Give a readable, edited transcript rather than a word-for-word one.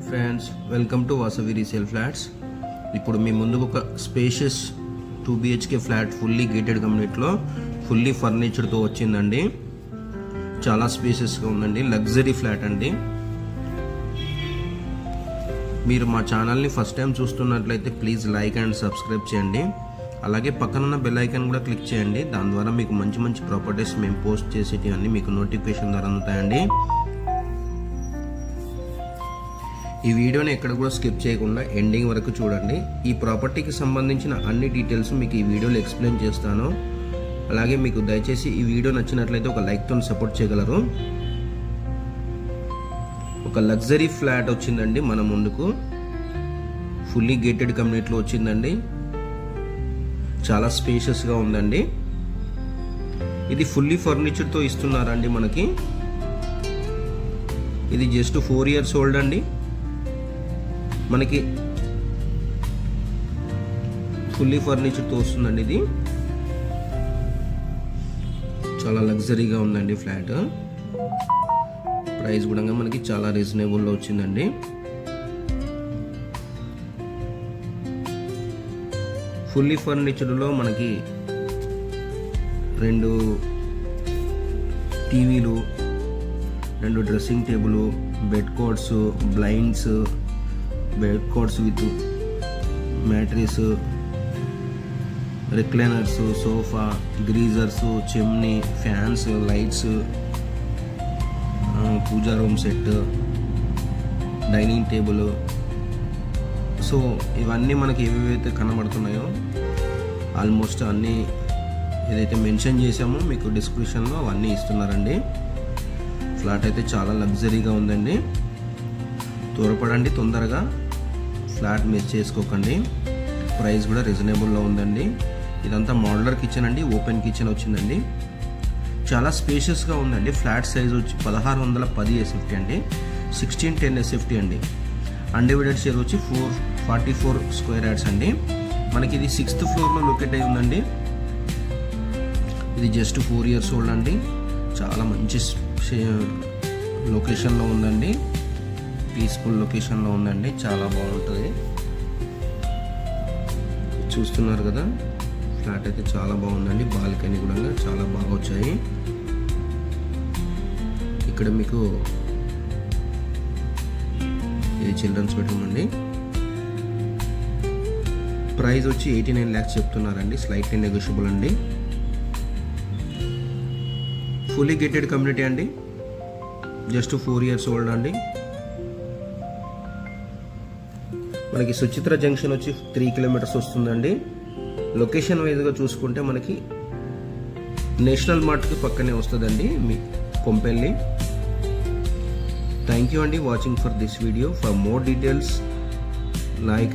Friends welcome to Vasavi resale flats. ఇప్పుడు మీ ముందుకు ఒక spacious 2 BHK flat fully gated కమ్యూనిటీలో ఫుల్లీ ఫర్నిచర్తో వచ్చిందండి. చాలా స్పేషియస్గా ఉందండి. లగ్జరీ ఫ్లాట్ అండి. మీరు మా ఛానల్ని ఫస్ట్ టైం చూస్తున్నట్లయితే ప్లీజ్ లైక్ అండ్ సబ్స్క్రైబ్ చేయండి. అలాగే పక్కనున్న బెల్ ఐకాన్ కూడా క్లిక్ చేయండి. దాని ద్వారా మీకు మంచి మంచి ప్రాపర్టీస్ మేము పోస్ట్ చేసేటివన్నీ మీకు నోటిఫికేషన్ ద్వారా అందుతాయండి. ఈ వీడియోని ఎక్కడ కూడా స్కిప్ చేయకుండా ఎండింగ్ వరకు చూడండి. ఈ ప్రాపర్టీకి సంబంధించిన అన్ని డీటెయిల్స్ మీకు ఈ వీడియోలో ఎక్స్ప్లెయిన్ చేస్తాను. అలాగే మీకు దయచేసి ఈ వీడియో నచ్చినట్లయితే ఒక లైక్తో సపోర్ట్ చేయగలరు. ఒక లగ్జరీ ఫ్లాట్ వచ్చిందండి మన ముందుకు. ఫుల్లీ గేటెడ్ కమ్యూనిటీలో వచ్చిందండి. చాలా స్పేషియస్గా ఉందండి. ఇది ఫుల్లీ ఫర్నిచర్తో ఇస్తున్నారండి మనకి. ఇది జస్ట్ 4 years ఓల్డ్ అండి. మనకి ఫుల్లీ ఫర్నిచర్తో వస్తుందండి. ఇది చాలా లగ్జరీగా ఉందండి ఫ్లాట్. ప్రైస్ కూడా మనకి చాలా రీజనబుల్లో వచ్చిందండి. ఫుల్లీ ఫర్నిచర్లో మనకి 2 టీవీలు, 2 dressing table, bed cots, blinds, bed cots with mattress, recliners, sofa, geysers, chimney, fans, lights, puja room set, dining table. So ఇవన్నీ మనకి ఏవేవైతే కనబడుతున్నాయో ఆల్మోస్ట్ అన్నీ ఏదైతే మెన్షన్ చేసామో మీకు డిస్క్రిప్షన్లో అవన్నీ ఇస్తున్నారండి. ఫ్లాట్ అయితే చాలా లగ్జరీగా ఉందండి. త్వరపడండి, తొందరగా ఫ్లాట్ మిస్ చేసుకోకండి. ప్రైస్ కూడా రీజనబుల్లో ఉందండి. ఇదంతా మోడ్యులర్ కిచెన్ అండి. ఓపెన్ కిచెన్ వచ్చిందండి. చాలా స్పేషియస్గా ఉందండి. ఫ్లాట్ సైజ్ వచ్చి 1610 SFT అండి. 1610 SFT అండి. అన్డివైడెడ్ షేర్ వచ్చి 444 స్క్వేర్ యార్డ్స్ అండి. మనకి ఇది 6th ఫ్లోర్లో లొకేట్ అయి ఉందండి. ఇది జస్ట్ 4 years ఓల్డ్ అండి. చాలా మంచి లొకేషన్లో ఉందండి. పీస్ఫుల్ లొకేషన్లో ఉందండి. చాలా బాగుంటుంది. చూస్తున్నారు కదా, ఫ్లాట్ అయితే చాలా బాగుందండి. బాల్కనీ కూడా చాలా బాగా వచ్చాయి. ఇక్కడ మీకు ఇది చిల్డ్రన్స్ బెడ్రూమ్ అండి. ప్రైస్ వచ్చి 89 lakhs చెప్తున్నారండి. స్లైట్లీ నెగోషియబుల్ అండి. ఫుల్లీ గేటెడ్ కమ్యూనిటీ అండి. జస్ట్ 4 years ఓల్డ్ అండి. మనకి సుచిత్ర జంక్షన్ వచ్చి 3 kilometers వస్తుందండి. లొకేషన్ వైజ్గా చూసుకుంటే మనకి నేషనల్ మార్ట్కి పక్కనే వస్తుందండి మీ కొంపెల్లి. థ్యాంక్ యూ అండి watching for this video. For more details like